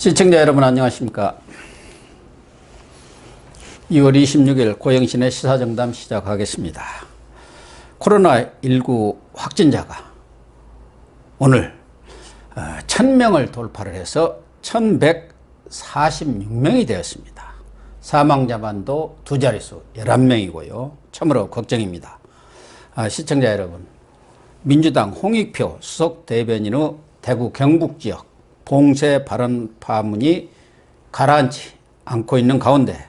시청자 여러분 안녕하십니까. 2월 26일 고영신의 시사정담 시작하겠습니다. 코로나19 확진자가 오늘 1000명을 돌파를 해서 1146명이 되었습니다. 사망자만도 두 자릿수 11명이고요. 참으로 걱정입니다. 시청자 여러분, 민주당 홍익표 수석 대변인의 대구 경북지역 봉쇄 발언 파문이 가라앉지 않고 있는 가운데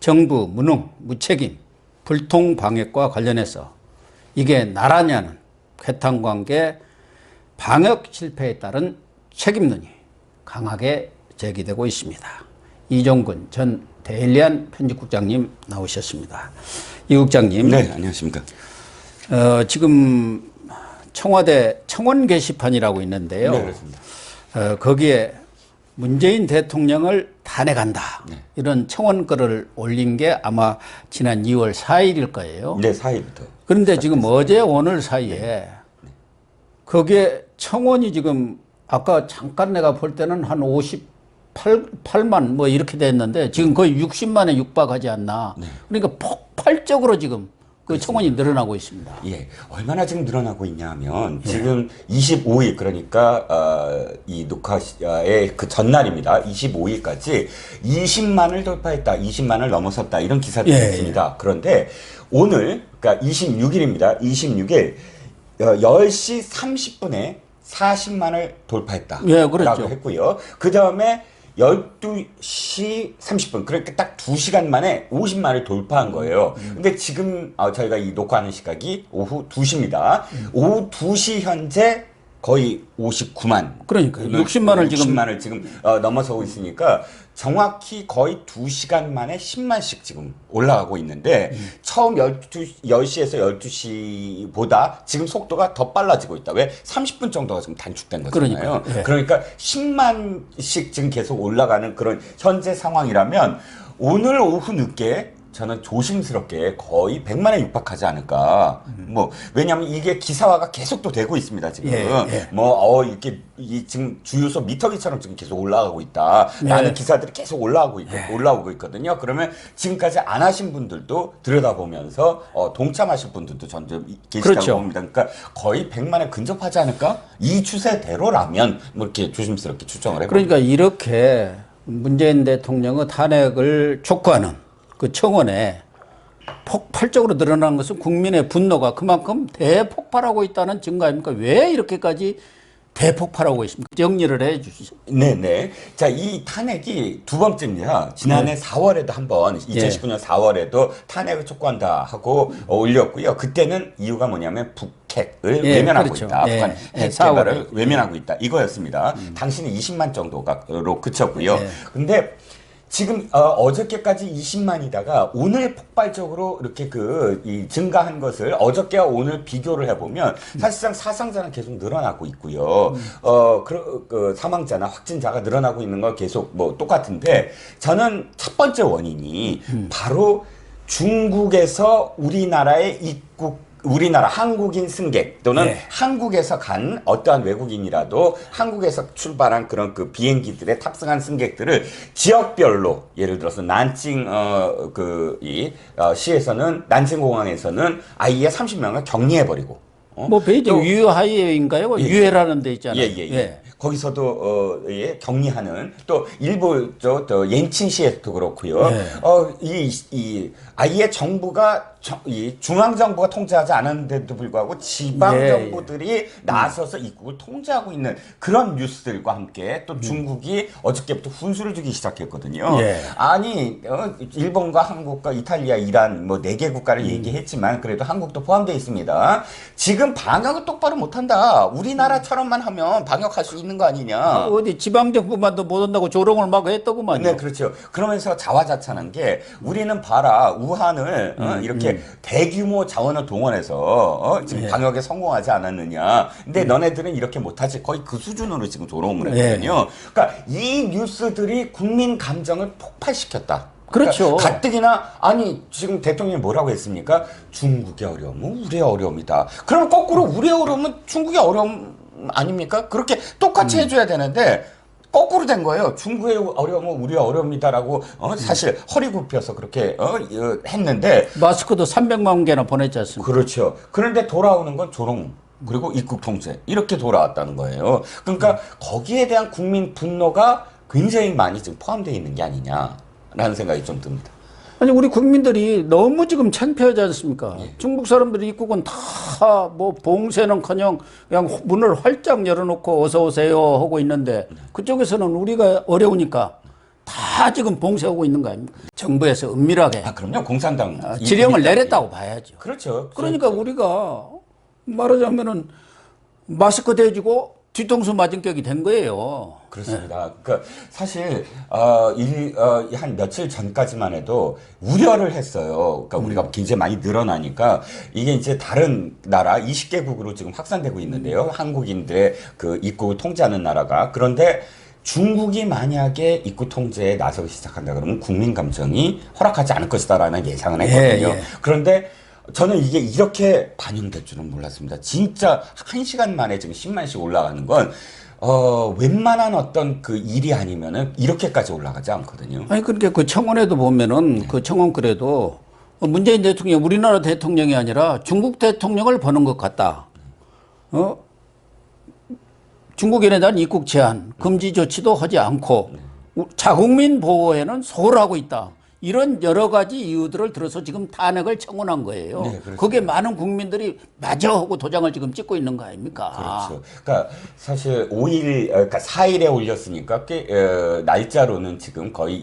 정부 무능, 무책임, 불통 방역과 관련해서 이게 나라냐는 쾌탕관계 방역 실패에 따른 책임론이 강하게 제기되고 있습니다. 이종근 전 데일리안 편집국장님 나오셨습니다. 이 국장님. 네, 안녕하십니까. 지금 청와대 청원 게시판이라고 있는데요. 네, 그렇습니다. 거기에 문재인 대통령을 탄핵한다. 네. 이런 청원글을 올린 게 아마 지난 2월 4일일 거예요. 네, 4일부터. 그런데 지금 어제 오늘 사이에 거기에 청원이 지금 아까 잠깐 내가 볼 때는 한 58만 뭐 이렇게 됐는데 지금 거의 60만에 육박하지 않나. 네. 그러니까 폭발적으로 지금 그 청원이 늘어나고 있습니다. 예, 얼마나 지금 늘어나고 있냐 하면 지금 25일 그러니까 이 녹화의 그 전날입니다. 25일까지 20만을 돌파했다, 20만을 넘어섰다 이런 기사들이 있습니다. 그런데 오늘 그러니까 26일입니다. 26일 10시 30분에 40만을 돌파했다. 예, 그렇죠. 라고 했고요. 그 다음에 12시 30분 그러니까 딱 2시간 만에 50만을 돌파한 거예요. 근데 지금 저희가 이 녹화하는 시각이 오후 2시입니다. 오후 2시 현재 거의 59만. 그러니까 60만을 지금 넘어서고 있으니까 정확히 거의 2시간 만에 10만씩 지금 올라가고 있는데 처음 10시에서 12시보다 지금 속도가 더 빨라지고 있다. 왜? 30분 정도가 지금 단축된 거잖아요. 그러니까 10만씩 지금 계속 올라가는 그런 현재 상황이라면 오늘 오후 늦게 저는 조심스럽게 거의 100만에 육박하지 않을까. 뭐 왜냐하면 이게 기사화가 계속 또 되고 있습니다 지금. 이렇게 지금 주유소 미터기처럼 지금 계속 올라가고 있다. 라는 기사들이 계속 올라오고 있거든요. 그러면 지금까지 안 하신 분들도 들여다보면서 동참하실 분들도 점점 계시다고 봅니다. 그러니까 거의 100만에 근접하지 않을까? 이 추세대로라면 뭐 이렇게 조심스럽게 추정을 해봅니다. 그러니까 이렇게 문재인 대통령의 탄핵을 촉구하는 그 청원에 폭발적으로 늘어난 것은 국민의 분노가 그만큼 대폭발하고 있다는 증거 아닙니까? 왜 이렇게까지 대폭발하고 있습니까? 정리를 해 주시죠. 네네. 자, 이 탄핵이 두 번째입니다. 지난해 4월에도 한번 2019년 4월에도 탄핵을 촉구한다 하고 올렸고요. 그때는 이유가 뭐냐면 북핵을 외면하고 있다. 북한 핵 개발을 외면하고 있다. 이거였습니다. 당시는 20만 정도로 그쳤고요. 근데 지금 어저께까지 20만이다가 오늘 폭발적으로 이렇게 이 증가한 것을 어저께와 오늘 비교를 해보면 사실상 사상자는 계속 늘어나고 있고요. 그 사망자나 확진자가 늘어나고 있는 거 계속 뭐 똑같은데 저는 첫 번째 원인이 바로 중국에서 우리나라에 우리나라 한국인 승객 또는 한국에서 간 어떠한 외국인이라도 한국에서 출발한 그런 그 비행기들에 탑승한 승객들을 지역별로 예를 들어서 난징 시에서는 난징 공항에서는 아예 30명을 격리해버리고 뭐 베이징 유해인가요? 유해라는 데 있잖아요. 거기서도 격리하는 또 일부 또 옌칭시에서도 그렇고요. 아예 정부가 이 중앙 정부가 통제하지 않았는데도 불구하고 지방 정부들이 나서서 입국을 통제하고 있는 그런 뉴스들과 함께 또 중국이 어저께부터 훈수를 주기 시작했거든요. 아니 일본과 한국과 이탈리아, 이란 뭐 4개 국가를 얘기했지만 그래도 한국도 포함되어 있습니다. 지금 방역을 똑바로 못한다. 우리나라처럼만 하면 방역할 수 있는 거 아니냐. 어디 지방 정부만도 못 온다고 조롱을 막 했더구만요. 네, 그렇죠. 그러면서 자화자찬한 게 우리는 봐라 우한을 이렇게 대규모 자원을 동원해서 지금 방역에 성공하지 않았느냐. 근데 너네들은 이렇게 못하지. 거의 그 수준으로 지금 조롱을 했거든요. 그러니까 이 뉴스들이 국민 감정을 폭발시켰다. 그렇죠. 그러니까 가뜩이나 아니 지금 대통령이 뭐라고 했습니까? 중국의 어려움은 우리의 어려움이다. 그럼 거꾸로 우리의 어려움은 중국의 어려움 아닙니까? 그렇게 똑같이 해줘야 되는데 거꾸로 된 거예요. 중국의 어려움은 우리의 어려움이다라고 사실 허리 굽혀서 그렇게 했는데 마스크도 300만 개나 보냈지 않습니까? 그렇죠. 그런데 돌아오는 건 조롱 그리고 입국 통제 이렇게 돌아왔다는 거예요. 그러니까 거기에 대한 국민 분노가 굉장히 많이 지금 포함되어 있는 게 아니냐라는 생각이 좀 듭니다. 아니 우리 국민들이 너무 지금 창피하지 않습니까? 중국 사람들이 입국은 다 뭐 봉쇄는커녕 그냥 문을 활짝 열어놓고 어서 오세요 하고 있는데 그쪽에서는 우리가 어려우니까 다 지금 봉쇄하고 있는 거 아닙니까? 정부에서 은밀하게 그럼요. 공산당 지령을 내렸다고 봐야죠. 그렇죠. 그러니까 우리가 말하자면은 마스크 대주고 뒤통수 맞은 격이 된 거예요. 그렇습니다. 그러니까 사실 한 며칠 전까지만 해도 우려를 했어요. 그러니까 우리가 굉장히 많이 늘어나니까 이게 이제 다른 나라 20개국으로 지금 확산되고 있는데요. 한국인들의 그 입국을 통제하는 나라가. 그런데 중국이 만약에 입국 통제에 나서기 시작한다 그러면 국민 감정이 허락하지 않을 것이다라는 예상을 했거든요. 예. 그런데 저는 이게 이렇게 반영될 줄은 몰랐습니다. 진짜 1시간 만에 지금 10만씩 올라가는 건 웬만한 어떤 그 일이 아니면은 이렇게까지 올라가지 않거든요. 아니 그렇게 그 청원에도 보면은 그 청원 글에도 문재인 대통령 우리나라 대통령이 아니라 중국 대통령을 보는 것 같다. 중국인에 대한 입국 제한, 금지 조치도 하지 않고 자국민 보호에는 소홀하고 있다. 이런 여러 가지 이유들을 들어서 지금 탄핵을 청원한 거예요. 네, 거기에 많은 국민들이 맞아 하고 도장을 지금 찍고 있는 거 아닙니까? 그렇죠. 그러니까 사실 5일, 그러니까 4일에 올렸으니까 날짜로는 지금 거의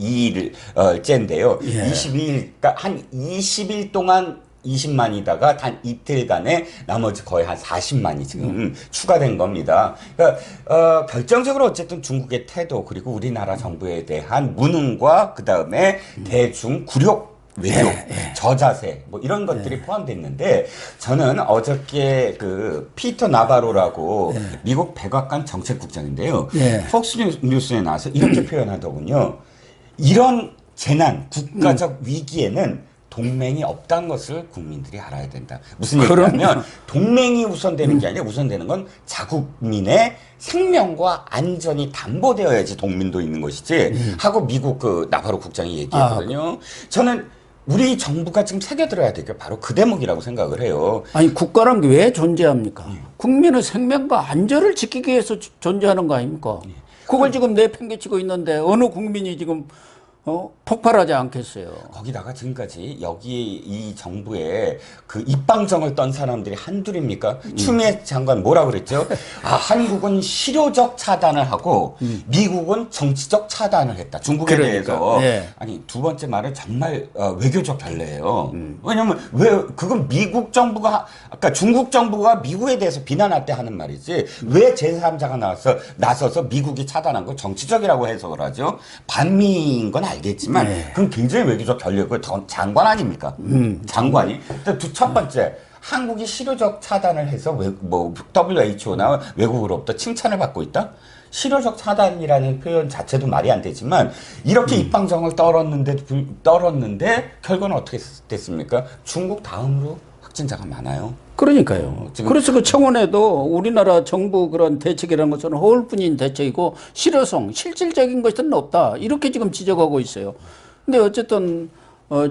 22일째인데요. 예. 22일, 그러니까 한 20일 동안 20만이다가 단 이틀간에 나머지 거의 한 40만이 지금 추가된 겁니다. 그러니까 결정적으로 어쨌든 중국의 태도 그리고 우리나라 정부에 대한 무능과 그 다음에 대중 굴욕 외교, 저자세, 뭐 이런 것들이 포함됐는데, 저는 어저께 그 피터 나바로라고 미국 백악관 정책국장인데요. 폭스 뉴스에 나와서 이렇게 표현하더군요. 이런 재난, 국가적 위기에는 동맹이 없다는 것을 국민들이 알아야 된다. 무슨 얘기냐면 동맹이 우선되는 게 아니라 우선되는 건 자국민의 생명과 안전이 담보되어야지 동맹도 있는 것이지 하고 미국 그 나바로 국장이 얘기했거든요. 저는 우리 정부가 지금 새겨들어야 될 게 바로 그 대목이라고 생각을 해요. 아니 국가란 게 왜 존재합니까? 국민의 생명과 안전을 지키기 위해서 존재하는 거 아닙니까? 그걸 지금 내팽개치고 있는데 어느 국민이 지금 폭발하지 않겠어요. 거기다가 지금까지 여기 이 정부에 그 입방정을 떤 사람들이 한둘입니까? 추미애 장관 뭐라 그랬죠? 한국은 실효적 차단을 하고 미국은 정치적 차단을 했다. 중국에 대해서. 아니 두 번째 말은 정말 외교적 결례예요. 왜냐면 그건 미국 정부가 아까 중국 정부가 미국에 대해서 비난할 때 하는 말이지 왜 제3자가 나서서 미국이 차단한 걸 정치적이라고 해석을 하죠? 반미인 건 알겠지만 그건 굉장히 외교적 결례고 장관 아닙니까? 장관이. 첫 번째 한국이 실효적 차단을 해서 WHO나 외국으로부터 칭찬을 받고 있다? 실효적 차단이라는 표현 자체도 말이 안 되지만 이렇게 입방정을 떨었는데 결과는 어떻게 됐습니까? 중국 다음으로 확진자가 많아요. 그러니까요. 그래서 그 청원에도 우리나라 정부 그런 대책이라는 것은 허울뿐인 대책이고 실효성, 실질적인 것은 없다. 이렇게 지금 지적하고 있어요. 근데 어쨌든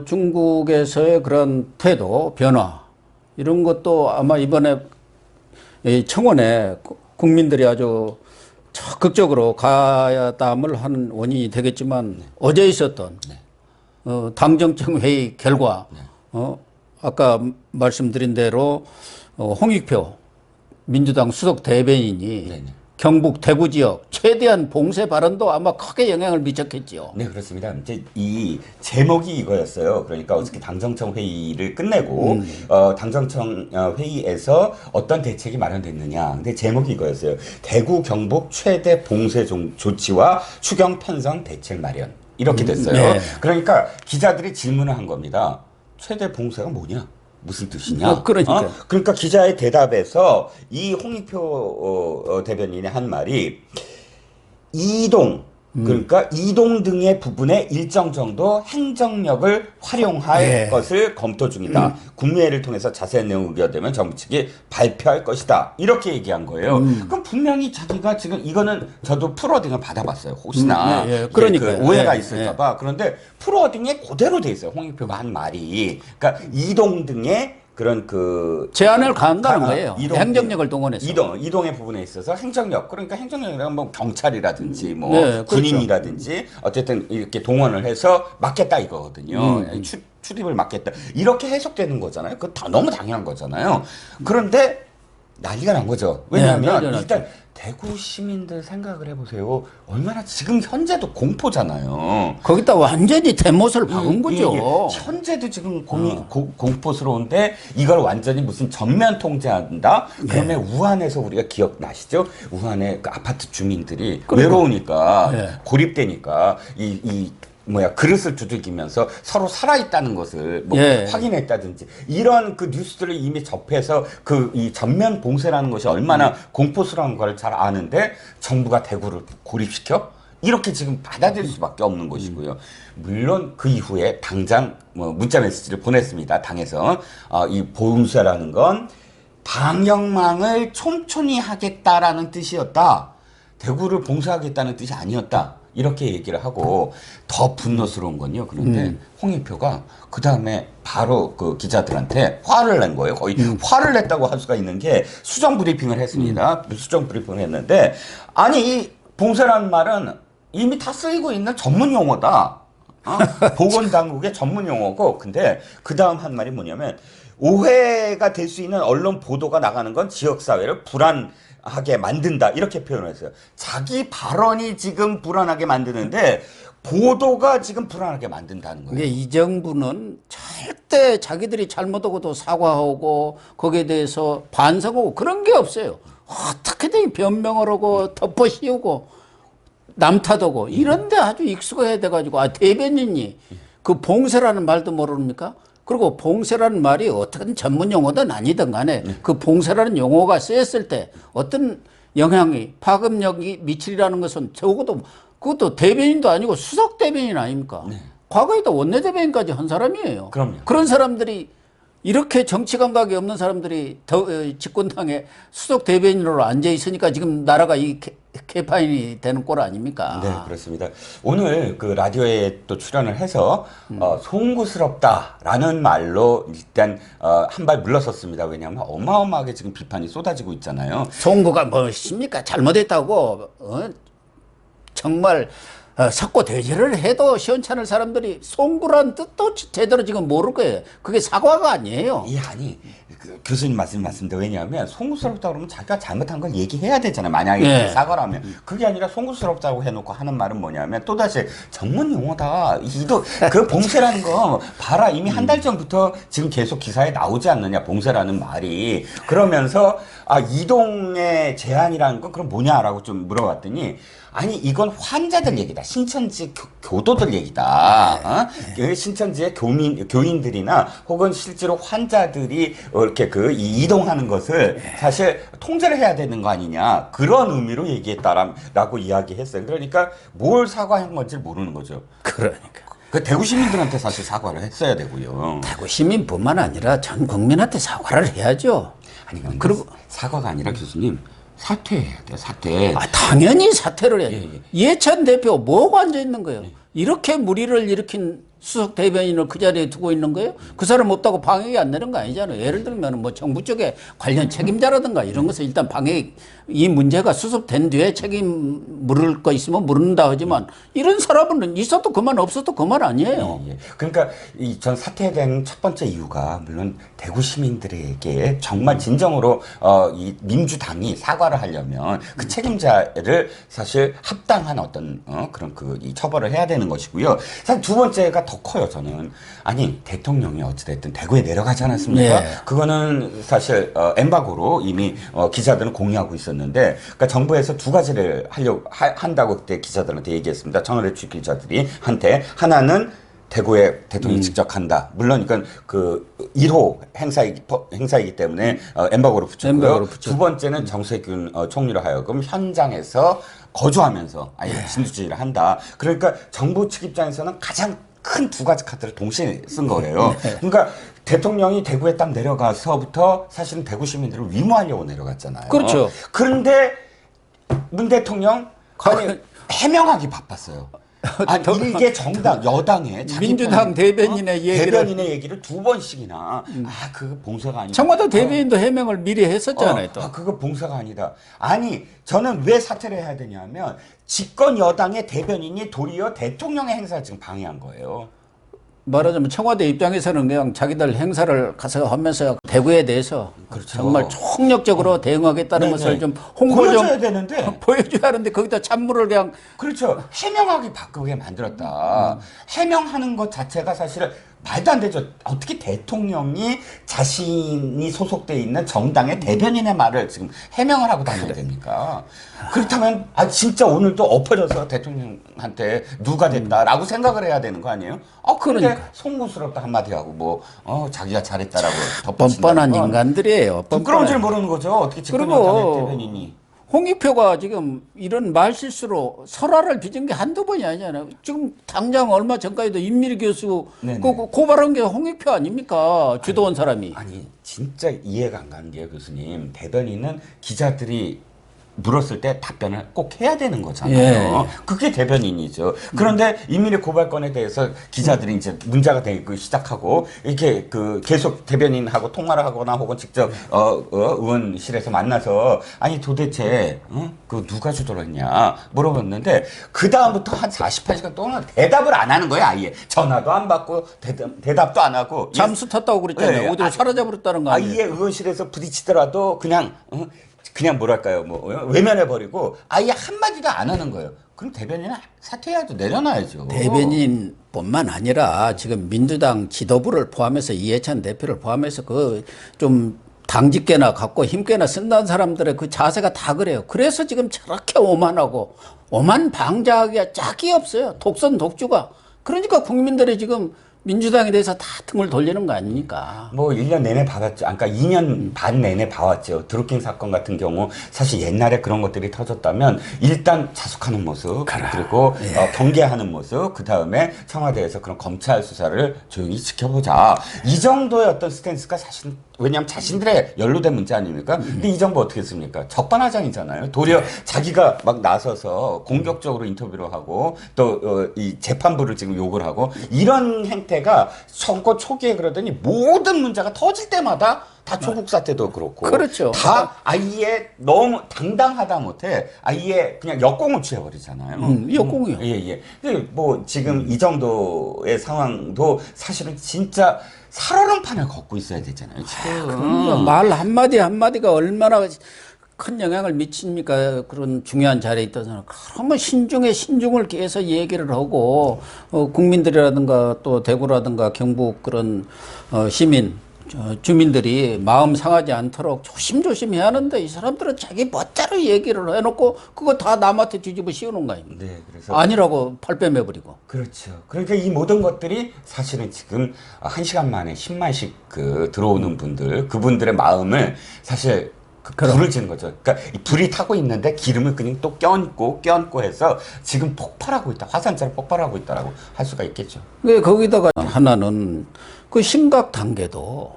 중국에서의 그런 태도, 변화 이런 것도 아마 이번에 청원에 국민들이 아주 적극적으로 가담을 하는 원인이 되겠지만 어제 있었던 당정청 회의 결과 아까 말씀드린 대로 홍익표 민주당 수석 대변인이 경북 대구 지역 최대한 봉쇄 발언도 아마 크게 영향을 미쳤겠죠. 네, 그렇습니다. 이제 이 제목이 이거였어요. 그러니까 어저께 당정청 회의를 끝내고 당정청 회의에서 어떤 대책이 마련됐느냐. 근데 제목이 이거였어요. 대구 경북 최대 봉쇄 조치와 추경 편성 대책 마련. 이렇게 됐어요. 그러니까 기자들이 질문을 한 겁니다. 최대 봉쇄가 뭐냐? 무슨 뜻이냐? 그러니까 기자의 대답에서 이 홍익표 대변인이 한 말이 이동 그러니까 이동 등의 부분에 일정 정도 행정력을 활용할 예. 것을 검토 중이다. 국무회의를 통해서 자세한 내용 의결되면 정부 측이 발표할 것이다. 이렇게 얘기한 거예요. 그럼 분명히 자기가 지금 이거는 저도 풀워딩을 받아봤어요. 혹시나 예, 예. 이게 그러니까요. 그 오해가 예, 있을까봐. 그런데 풀워딩에 그대로 돼 있어요. 홍익표가 한 말이. 그러니까 이동 등의 그런 그 제한을 가한다는 거예요. 이동, 행정력을 동원해서. 이동의 부분에 있어서 행정력, 그러니까 행정력이란 뭐 경찰이라든지 뭐 네, 그렇죠. 군인이라든지 어쨌든 이렇게 동원을 해서 막겠다 이거거든요. 출입을 막겠다 이렇게 해석되는 거잖아요. 그거 다 너무 당연한 거잖아요. 그런데 난리가 난 거죠. 왜냐하면 네, 일단 대구 시민들 생각을 해보세요. 얼마나 지금 현재도 공포잖아요. 거기다 완전히 대못을 박은 거죠. 현재도 지금 공포스러운데 이걸 완전히 무슨 전면 통제한다? 그러면 우한에서 우리가 기억나시죠? 우한의 그 아파트 주민들이 외로우니까 고립되니까 그릇을 두들기면서 서로 살아있다는 것을 확인했다든지 이런 그 뉴스들을 이미 접해서 이 전면 봉쇄라는 것이 얼마나 공포스러운 걸 잘 아는데 정부가 대구를 고립시켜? 이렇게 지금 받아들일 수밖에 없는 것이고요. 물론 그 이후에 당장 문자 메시지를 보냈습니다. 당에서 이 봉쇄라는 건 방역망을 촘촘히 하겠다라는 뜻이었다. 대구를 봉쇄하겠다는 뜻이 아니었다. 이렇게 얘기를 하고 더 분노스러운 건요. 그런데 홍익표가 그 다음에 바로 그 기자들한테 화를 낸 거예요. 거의 화를 냈다고 할 수가 있는 게 수정 브리핑을 했습니다. 수정 브리핑을 했는데 아니 이 봉쇄라는 말은 이미 다 쓰이고 있는 전문 용어다. 보건당국의 전문 용어고 근데 그 다음 한 말이 뭐냐면 오해가 될 수 있는 언론 보도가 나가는 건 지역사회를 불안하게 만든다 이렇게 표현을 했어요. 자기 발언이 지금 불안하게 만드는데 보도가 지금 불안하게 만든다는 거예요. 이 정부는 절대 자기들이 잘못하고도 사과하고 거기에 대해서 반성하고 그런 게 없어요. 어떻게든 변명을 하고 덮어 씌우고 남 탓하고 이런데 아주 익숙해야 돼가지고 대변인이 그 봉쇄라는 말도 모릅니까? 그리고 봉쇄라는 말이 어떤 전문 용어든 아니든 간에 그 봉쇄라는 용어가 쓰였을 때 어떤 영향이 파급력이 미치리라는 것은 적어도 그것도 대변인도 아니고 수석 대변인 아닙니까? 과거에도 원내대변인까지 한 사람이에요. 그럼요. 그런 사람들이 이렇게 정치 감각이 없는 사람들이 집권당에 수석 대변인으로 앉아 있으니까 지금 나라가 이 개판이 되는 꼴 아닙니까? 네, 그렇습니다. 오늘 그 라디오에 또 출연을 해서 송구스럽다라는 말로 일단 한 발 물러섰습니다. 왜냐하면 어마어마하게 지금 비판이 쏟아지고 있잖아요. 송구가 무엇입니까? 잘못했다고 정말 석고 대죄를 해도 시원찮을 사람들이 송구란 뜻도 제대로 지금 모를 거예요. 그게 사과가 아니에요. 아니 교수님 말씀인데 왜냐하면 송구스럽다 그러면 자기가 잘못한 걸 얘기해야 되잖아요. 만약에 사과라면 그게 아니라 송구스럽다고 해놓고 하는 말은 뭐냐면 또다시 전문 용어다. 그 봉쇄라는 거 봐라 이미 한 달 전부터 지금 계속 기사에 나오지 않느냐 봉쇄라는 말이 그러면서 이동의 제한이라는 건 그럼 뭐냐라고 좀 물어봤더니 아니 이건 환자들 얘기다. 신천지 교도들 얘기다. 신천지의 교인들이나 혹은 실제로 환자들이 이렇게 이동하는 것을 사실 통제를 해야 되는 거 아니냐. 그런 의미로 얘기했다라고 이야기했어요. 그러니까 뭘 사과한 건지 모르는 거죠. 그러니까. 그 대구 시민들한테 사실 사과를 했어야 되고요. 대구 시민뿐만 아니라 전 국민한테 사과를 해야죠. 아니 그리고 사과가 아니라 교수님 사퇴해야 돼요. 사퇴. 당연히 사퇴를 해야죠. 이해찬 대표 뭐가 앉아 있는 거예요? 이렇게 무리를 일으킨 수석 대변인을 그 자리에 두고 있는 거예요? 그 사람 없다고 방역이 안 되는 거 아니잖아요. 예를 들면 뭐 정부 쪽에 관련 책임자라든가 이런 것을 일단 방역 이 문제가 수습된 뒤에 책임 물을 거 있으면 물는다 하지만 이런 사람은 있어도 그만 없어도 그만 아니에요. 그러니까 전 사퇴된 첫 번째 이유가 물론 대구 시민들에게 정말 진정으로 이 민주당이 사과를 하려면 그 책임자를 사실 합당한 어떤 그런 이 처벌을 해야 되는 것이고요. 사실 두 번째가 더 커요. 저는 아니 대통령이 어찌됐든 대구에 내려가지 않았습니까? 그거는 사실 엠바고로 이미 기자들은 공유하고 있었는데 그러니까 정부에서 두 가지를 한다고 그때 기자들한테 얘기했습니다. 저널의 취 기자들이 한테 하나는 대구에 대통령이 직접 간다. 물론 이건 그 1호 행사이기 때문에 엠바고로 붙였고요. 엠바고로 붙였고. 두 번째는 정세균 총리로 하여금 현장에서 거주하면서 아예 진두지휘를 한다. 그러니까 정부 측 입장에서는 가장 큰 두 가지 카드를 동시에 쓴 거예요. 그러니까 대통령이 대구에 딱 내려가서부터 사실은 대구 시민들을 위로하려고 내려갔잖아요. 그렇죠. 그런데 문 대통령 아니 해명하기 바빴어요. 아니 이게 정당 여당의 자기 민주당 대변인의 얘기를 대변인의 얘기를 두 번씩이나 그거 봉사가 아니다. 청와대 대변인도 해명을 미리 했었잖아요. 또. 그거 봉사가 아니다. 아니 저는 왜 사퇴를 해야 되냐면 집권 여당의 대변인이 도리어 대통령의 행사를 지금 방해한 거예요. 말하자면 청와대 입장에서는 그냥 자기들 행사를 가서 하면서 대구에 대해서 그렇죠. 정말 총력적으로 대응하겠다는 네네. 것을 좀 홍보 좀 보여줘야 되는데 보여줘야 하는데 거기다 찬물을 그냥 그렇죠. 해명하기 바쁘게 만들었다. 해명하는 것 자체가 사실은 말도 안 되죠. 어떻게 대통령이 자신이 소속돼 있는 정당의 대변인의 말을 지금 해명을 하고 다녀야 됩니까? 그렇다면 진짜 오늘도 엎어져서 대통령한테 누가 됐다라고 생각을 해야 되는 거 아니에요? 그런데 그러니까. 송구스럽다 한마디 하고 뭐 자기가 잘했다라고 덧붙인다는 뻔뻔한 건 인간들이에요. 부끄러운 줄 모르는 거죠. 어떻게 집권 그리고 여당의 대변인이. 홍익표가 지금 이런 말실수로 설화를 빚은 게 한두 번이 아니잖아요. 지금 당장 얼마 전까지도 임미리 교수 네네. 고발한 게 홍익표 아닙니까? 주도한 사람이. 아니 진짜 이해가 안 가는 게요, 교수님. 대변인은 기자들이 물었을 때 답변을 꼭 해야 되는 거잖아요. 예. 그게 대변인이죠. 그런데 임미리 고발건에 대해서 기자들이 이제 문제가 되기 시작하고 이렇게 그 계속 대변인하고 통화를 하거나 혹은 직접 의원실에서 만나서 아니 도대체 그 누가 주도를 했냐 물어봤는데 그 다음부터 한 48시간 동안 대답을 안 하는 거예요. 아예 전화도 안 받고 대답도 안 하고 잠수 탔다고 그랬잖아요. 예, 어디로 사라져버렸다는 거 아니에요? 아예 의원실에서 부딪히더라도 그냥 뭐랄까요, 외면해 버리고 아예 한 마디도 안 하는 거예요. 그럼 대변인은 사퇴해야죠, 내려놔야죠. 대변인뿐만 아니라 지금 민주당 지도부를 포함해서 이해찬 대표를 포함해서 그 좀 당직계나 갖고 힘께나 쓴다는 사람들의 그 자세가 다 그래요. 그래서 지금 저렇게 오만하고 오만방자하기가 짝이 없어요. 독선 독주가. 그러니까 국민들이 지금 민주당에 대해서 다 등을 돌리는 거 아닙니까? 뭐 1년 내내 봐왔죠. 그러니까 2년 반 내내 봐왔죠. 드루킹 사건 같은 경우 사실 옛날에 그런 것들이 터졌다면 일단 자숙하는 모습 그리고 경계하는 모습 그다음에 청와대에서 그런 검찰 수사를 조용히 지켜보자. 이 정도의 어떤 스탠스가 사실 왜냐하면 자신들의 연루된 문제 아닙니까? 근데 이 정부 어떻게 했습니까? 적반하장이잖아요. 도리어 자기가 막 나서서 공격적으로 인터뷰를 하고 또 이 재판부를 지금 욕을 하고 이런 행태가 선거 초기에 그러더니 모든 문제가 터질 때마다 다 조국 사태도 그렇고 그렇죠. 다 아예 너무 당당하다 못해 아예 그냥 역공을 취해버리잖아요. 역공이요. 예. 뭐 지금 이 정도의 상황도 사실은 진짜 살얼음판을 걷고 있어야 되잖아요. 지금. 그러니까 말 한마디 한마디가 얼마나 큰 영향을 미칩니까? 그런 중요한 자리에 있던 사람. 그러면 신중을 기해서 얘기를 하고, 국민들이라든가 또 대구라든가 경북 그런, 시민, 주민들이 마음 상하지 않도록 조심조심 해야 하는데 이 사람들은 자기 멋대로 얘기를 해놓고 그거 다 남한테 뒤집어 씌우는 거 아닙니까? 네, 그래서 아니라고 팔빼매버리고. 그렇죠. 그러니까 이 모든 것들이 사실은 지금 1시간 만에 10만씩 들어오는 분들, 그분들의 마음을 사실 불을 지는 거죠. 그러니까 이 불이 타고 있는데 기름을 그냥 또 껴안고 해서 지금 폭발하고 있다. 화산처럼 폭발하고 있다라고 할 수가 있겠죠. 거기다가 하나는 그 심각 단계도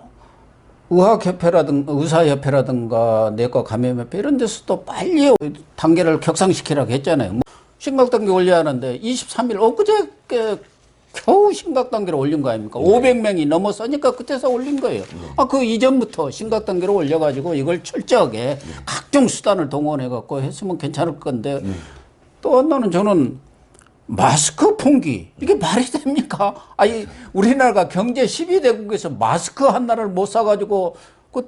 의사협회라든가 내과 감염협회 이런 데서도 빨리 단계를 격상시키라고 했잖아요. 뭐 심각 단계 올려야 하는데 23일 엊그저께 겨우 심각 단계를 올린 거 아닙니까? 500명이 넘어서니까 그때서 올린 거예요. 그 이전부터 심각 단계를 올려가지고 이걸 철저하게 각종 수단을 동원해갖고 했으면 괜찮을 건데 또 하나는 저는 마스크 봉기 이게 말이 됩니까? 아니 우리나라가 경제 12대국에서 마스크 하나를 못 사가지고 그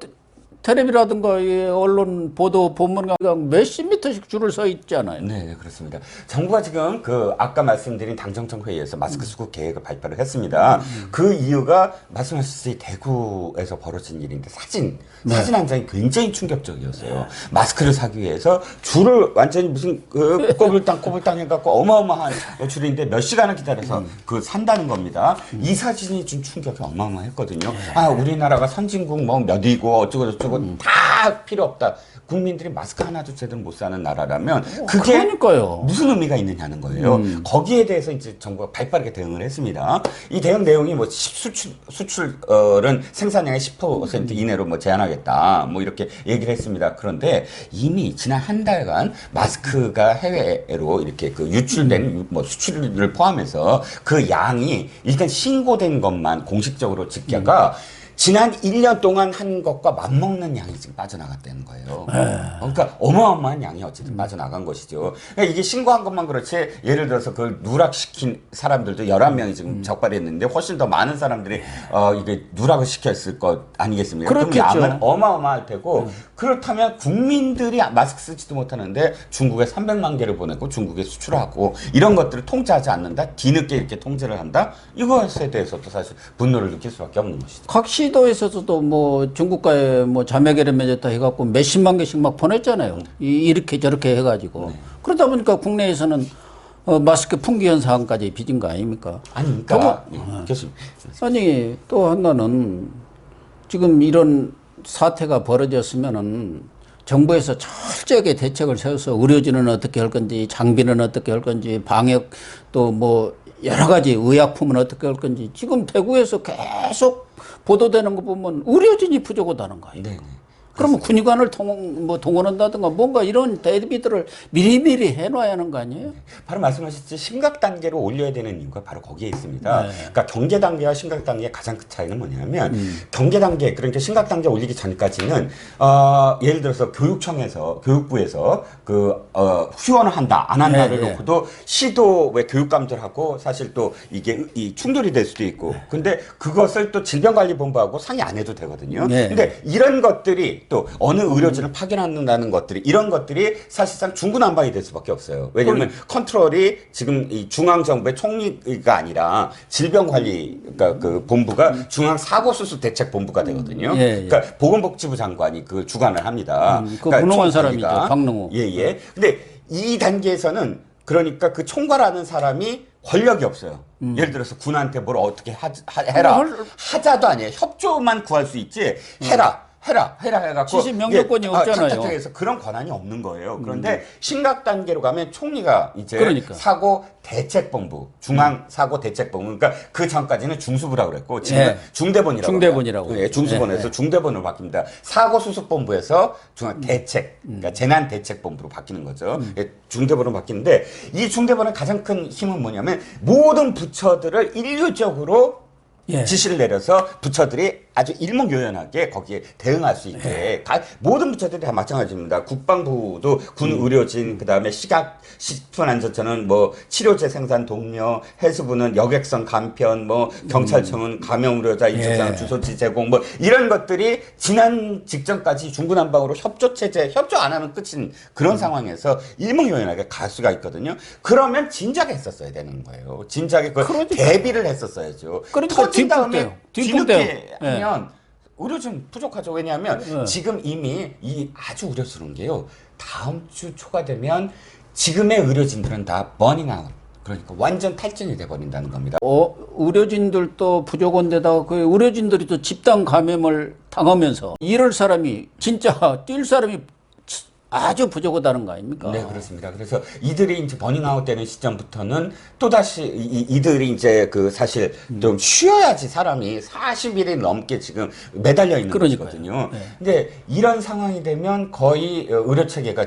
텔레비라든가 이 언론 보도 보면 몇십 미터씩 줄을 서 있잖아요. 네, 그렇습니다. 정부가 지금 그 아까 말씀드린 당정청 회의에서 마스크 수급 계획을 발표를 했습니다. 그 이유가 말씀하셨듯이 대구에서 벌어진 일인데 사진 한 장이 굉장히 충격적이었어요. 마스크를 사기 위해서 줄을 완전히 무슨 그 꼬불땅 해갖고 어마어마한 줄인데 몇 시간을 기다려서 그 산다는 겁니다. 이 사진이 준 충격이 어마어마했거든요. 아, 우리나라가 선진국 뭐 몇이고 어쩌고 다 필요 없다. 국민들이 마스크 하나도 제대로 못 사는 나라라면 그게 그러니까요. 무슨 의미가 있느냐는 거예요. 거기에 대해서 이제 정부가 발빠르게 대응을 했습니다. 이 대응 내용이 뭐 수출은 생산량의 10% 이내로 뭐 제한하겠다. 뭐 이렇게 얘기를 했습니다. 그런데 이미 지난 한 달간 마스크가 해외로 이렇게 그 유출된 뭐 수출을 포함해서 그 양이 일단 신고된 것만 공식적으로 집계가 지난 1년 동안 한 것과 맞먹는 양이 지금 빠져나갔다는 거예요. 그러니까 어마어마한 양이 어쨌든 빠져나간 것이죠. 그러니까 이게 신고한 것만 그렇지 예를 들어서 그걸 누락시킨 사람들도 11명이 지금 적발했는데 훨씬 더 많은 사람들이 이게 누락을 시켰을 것 아니겠습니까? 그럼 그렇겠죠. 양은 어마어마할 테고 그렇다면 국민들이 마스크 쓰지도 못하는데 중국에 300만 개를 보내고 중국에 수출하고 이런 것들을 통제하지 않는다? 뒤늦게 이렇게 통제를 한다? 이것에 대해서도 사실 분노를 느낄 수밖에 없는 것이죠. 각 시도에서도 뭐 중국과의 뭐 자매결을 맺었다 해갖고 몇십만 개씩 막 보냈잖아요. 이렇게 저렇게 해가지고. 그러다 보니까 국내에서는 마스크 품귀 현상까지 빚은 거 아닙니까? 아닙니까? 교수님. 아니 또 하나는 지금 이런 사태가 벌어졌으면은 정부에서 철저하게 대책을 세워서 의료진은 어떻게 할 건지, 장비는 어떻게 할 건지, 방역 또 뭐 여러 가지 의약품은 어떻게 할 건지 지금 대구에서 계속 보도되는 거 보면 의료진이 부족하다는 거예요. 네네. 그러면 군의관을 동원한다든가 뭔가 이런 대비들을 미리미리 해놔야 하는 거 아니에요? 바로 말씀하셨듯이 심각 단계로 올려야 되는 이유가 바로 거기에 있습니다. 그러니까 경계 단계와 심각 단계의 가장 큰 차이는 뭐냐면 경계 단계 그러니까 심각 단계 올리기 전까지는 예를 들어서 교육부에서 그 후원을 한다 안 한다를 놓고도 시도 왜 교육감들하고 사실 또 이게 이 충돌이 될 수도 있고 근데 그것을 또 질병관리본부하고 상의 안 해도 되거든요. 근데 이런 것들이 또 어느 의료진을 파견한다는 것들이 이런 것들이 사실상 중구난방이 될 수밖에 없어요. 왜냐하면 컨트롤이 지금 이 중앙정부의 총리가 아니라 질병관리 그러니까 그 본부가 중앙사고수습대책본부가 되거든요. 그러니까 보건복지부 장관이 그 주관을 합니다. 그 훌륭한 사람이죠. 박능호. 예예. 근데 이 단계에서는 그러니까 그 총괄하는 사람이 권력이 없어요. 예를 들어서 군한테 뭘 어떻게 해라. 하자도 아니에요. 협조만 구할 수 있지. 해라 해갖고 지시 명령권이 없잖아요. 탁탁해서 그런 권한이 없는 거예요. 그런데 심각 단계로 가면 총리가 이제 그러니까. 사고 대책본부, 중앙 사고 대책본부, 그러니까 그 전까지는 중수부라고 그랬고 지금은 중대본이라고. 예, 중수본에서 중대본으로 바뀝니다. 사고 수습본부에서 중앙 대책, 그러니까 재난 대책본부로 바뀌는 거죠. 예, 중대본으로 바뀌는데 이 중대본의 가장 큰 힘은 뭐냐면 모든 부처들을 일률적으로 지시를 내려서 부처들이 아주 일목요연하게 거기에 대응할 수 있게 모든 부처들이 다 마찬가지입니다. 국방부도 군 의료진 그다음에 식품안전처는 뭐 치료제 생산 동료, 해수부는 여객선 간편, 뭐 경찰청은 감염 의료자 입국장 주소지 제공 뭐 이런 것들이 지난 직전까지 중구난방으로 협조 안 하면 끝인 그런 상황에서 일목요연하게 갈 수가 있거든요. 그러면 진작에 했었어야 되는 거예요. 진작에 그 대비를 했었어야죠. 터진 다음에 뒤늦게 하면 의료진 부족하죠. 왜냐하면 지금 이미 이 아주 우려스러운 게요. 다음 주 초가 되면 지금의 의료진들은 다 버닝아웃. 그러니까 완전 탈진이 돼버린다는 겁니다. 의료진들도 부족한데다가 그 의료진들이 또 집단 감염을 당하면서 일할 사람이 진짜 뛸 사람이 아주 부족하다는 거 아닙니까? 네, 그렇습니다. 그래서 이들이 이제 버닝아웃 되는 시점부터는 또다시 이들이 이제 그 사실 좀 쉬어야지 사람이 40일이 넘게 지금 매달려 있는 거거든요. 근데 이런 상황이 되면 거의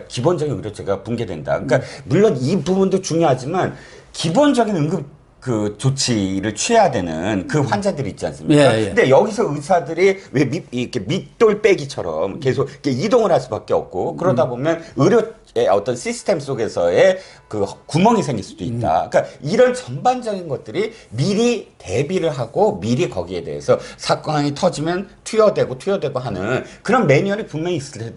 기본적인 의료 체계가 붕괴된다. 그러니까 물론 이 부분도 중요하지만 기본적인 응급 그 조치를 취해야 되는 그 환자들이 있지 않습니까? 예, 예. 근데 여기서 의사들이 왜 이렇게 밑돌 빼기처럼 계속 이렇게 이동을 할 수밖에 없고 그러다 보면 의료의 어떤 시스템 속에서의 그 구멍이 생길 수도 있다. 그러니까 이런 전반적인 것들이 미리 대비를 하고 미리 거기에 대해서 사건이 터지면 투여되고 하는 그런 매뉴얼이 분명히 있을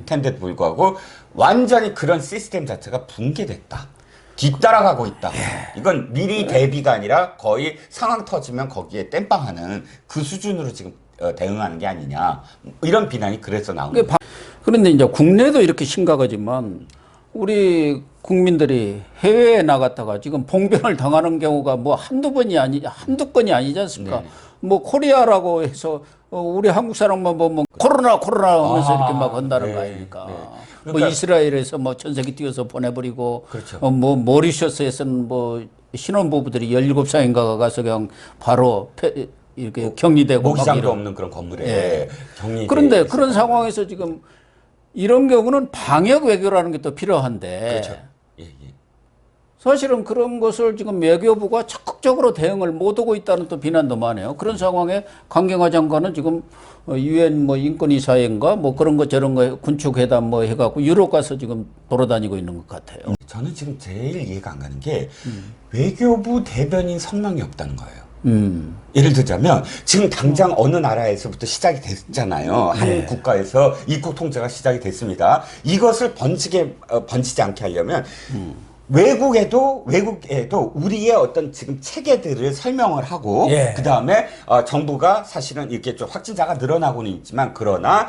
텐데도 불구하고 완전히 그런 시스템 자체가 붕괴됐다. 뒤따라가고 있다. 이건 미리 대비가 아니라 거의 상황 터지면 거기에 땜빵하는 그 수준으로 지금 대응하는 게 아니냐. 이런 비난이 그래서 나오는 거예요. 그런데 이제 국내도 이렇게 심각하지만 우리 국민들이 해외에 나갔다가 지금 봉변을 당하는 경우가 뭐 한두 건이 아니지 않습니까? 네. 뭐 코리아라고 해서 우리 한국 사람만 보면 코로나 하면서 이렇게 막 한다는 네, 거 아닙니까? 네. 뭐 그러니까 이스라엘에서 뭐 전세기 띄워서 보내버리고, 그렇죠. 뭐 모리셔스에서는 뭐 신혼부부들이 17상인가가 가서 그냥 바로 이렇게 격리되고 막 모기장도 이런. 없는 그런 건물에 예. 격리. 그런데 그런 상황에서 지금 이런 경우는 방역 외교라는 게 또 필요한데. 그렇죠. 예, 예. 사실은 그런 것을 지금 외교부가 적극적으로 대응을 못하고 있다는 또 비난도 많아요. 그런 상황에 강경화 장관은 지금 유엔 뭐 인권이사회인가 뭐 그런 거 저런 거 군축회담 뭐 해갖고 유럽 가서 지금 돌아다니고 있는 것 같아요. 저는 지금 제일 이해가 안 가는 게 외교부 대변인 성명이 없다는 거예요. 예를 들자면 지금 당장 어느 나라에서부터 시작이 됐잖아요. 한 국가에서 입국 통제가 시작이 됐습니다. 이것을 번지지 않게 하려면 외국에도 우리의 어떤 지금 체계들을 설명을 하고 예. 그 다음에 정부가 사실은 이렇게 좀 확진자가 늘어나고는 있지만 그러나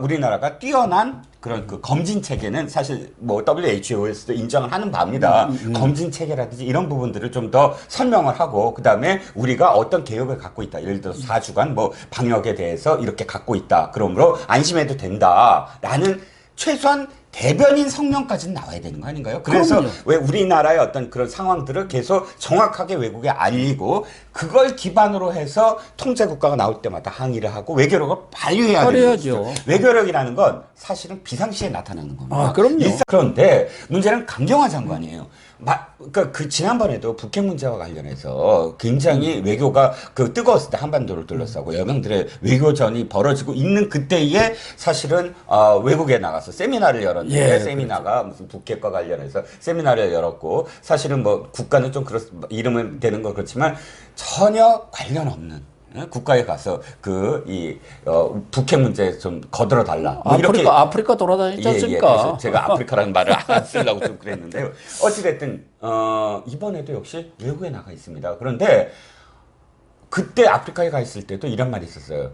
우리나라가 뛰어난 그런 그 검진 체계는 사실 뭐 WHO에서도 인정을 하는 바입니다. 검진 체계라든지 이런 부분들을 좀 더 설명을 하고 그다음에 우리가 어떤 계획을 갖고 있다. 예를 들어서 4주간 뭐 방역에 대해서 이렇게 갖고 있다. 그러므로 안심해도 된다라는 최소한 대변인 성명까지는 나와야 되는 거 아닌가요? 그래서 그럼요. 왜 우리나라의 어떤 그런 상황들을 계속 정확하게 외국에 알리고 그걸 기반으로 해서 통제 국가가 나올 때마다 항의를 하고 외교력을 발휘해야 되는 발휘해야죠. 거죠. 외교력이라는 건 사실은 비상시에 나타나는 겁니다. 아, 그럼요. 그런데 문제는 강경화 장관이에요. 그러니까 그 지난번에도 북핵 문제와 관련해서 굉장히 외교가 그 뜨거웠을 때 한반도를 둘러싸고 여명들의 외교전이 벌어지고 있는 그때에 사실은 외국에 나가서 세미나를 열었는데 예, 세미나가 무슨 북핵과 관련해서 세미나를 열었고 사실은 뭐 국가는 좀 이름은 되는 거 그렇지만 전혀 관련 없는 국가에 가서 북핵 문제 좀 거들어 달라. 뭐 아프리카 돌아다니지 않습니까? 그래서 제가 아프리카라는 말을 안 쓰려고 좀 그랬는데요. 어찌됐든 이번에도 역시 외국에 나가 있습니다. 그런데 그때 아프리카에 가 있을 때도 이런 말이 있었어요.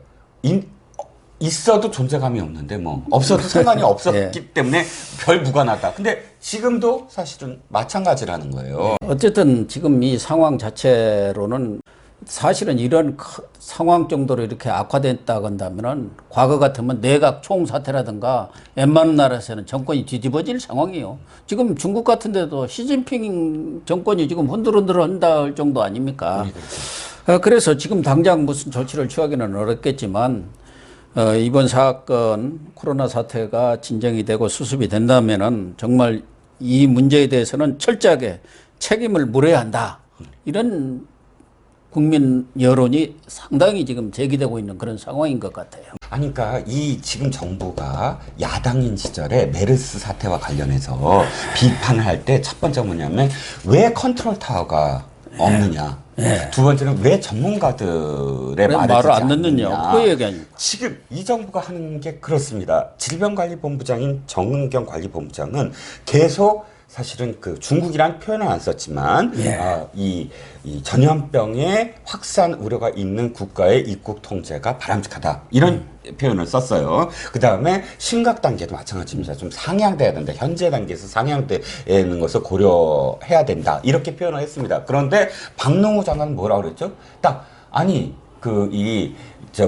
있어도 존재감이 없는데 뭐 없어도 상관이 없었기 때문에 별 무관하다. 근데 지금도 사실은 마찬가지라는 거예요. 어쨌든 지금 이 상황 자체로는 사실은 이런 상황 정도로 이렇게 악화됐다고 한다면은 과거 같으면 내각 총사태라든가 웬만한 나라에서는 정권이 뒤집어질 상황이에요. 지금 중국 같은 데도 시진핑 정권이 지금 흔들흔들 한다 할 정도 아닙니까? 그래서 지금 당장 무슨 조치를 취하기는 어렵겠지만 이번 사건 코로나 사태가 진정이 되고 수습이 된다면은 정말 이 문제에 대해서는 철저하게 책임을 물어야 한다. 이런 국민 여론이 상당히 지금 제기되고 있는 그런 상황인 것 같아요. 아니, 그러니까 이 지금 정부가 야당인 시절에 메르스 사태와 관련해서 비판을 할 때 첫 번째 뭐냐면 왜 컨트롤 타워가 없느냐. 두 번째는 왜 전문가들의 말을 안 듣느냐. 그 얘기 아닙니까? 지금 이 정부가 하는 게 그렇습니다. 질병관리본부장인 정은경 관리본부장은 계속 사실은 그 중국이란 표현을 안 썼지만 이 전염병의 확산 우려가 있는 국가의 입국 통제가 바람직하다 이런 표현을 썼어요. 그 다음에 심각 단계도 마찬가지입니다. 좀 상향돼야 된다. 현재 단계에서 상향되는 것을 고려해야 된다. 이렇게 표현을 했습니다. 그런데 박능우 장관은 뭐라고 그랬죠?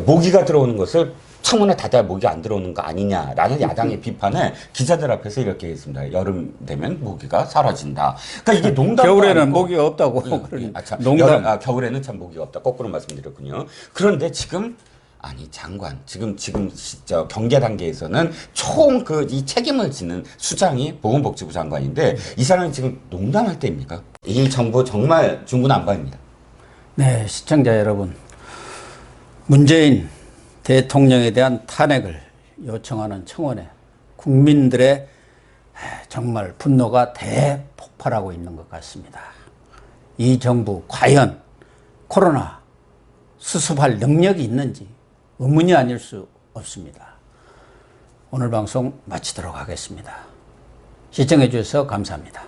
모기가 들어오는 것을 창문을 닫아야 모기 안 들어오는 거 아니냐라는 야당의 비판을 기자들 앞에서 이렇게 했습니다. 여름 되면 모기가 사라진다. 그러니까 이게 농담. 겨울에는 모기가 없다고. 농담. 겨울에는 참 모기가 없다. 거꾸로 말씀드렸군요. 그런데 지금 아니 장관 지금 저 경계 단계에서는 총 그 이 책임을 지는 수장이 보건복지부 장관인데 이 사람이 지금 농담할 때입니까? 이 정부 정말 중구난방입니다. 네, 시청자 여러분, 문재인 대통령에 대한 탄핵을 요청하는 청원에 국민들의 정말 분노가 대폭발하고 있는 것 같습니다. 이 정부 과연 코로나 수습할 능력이 있는지 의문이 아닐 수 없습니다. 오늘 방송 마치도록 하겠습니다. 시청해 주셔서 감사합니다.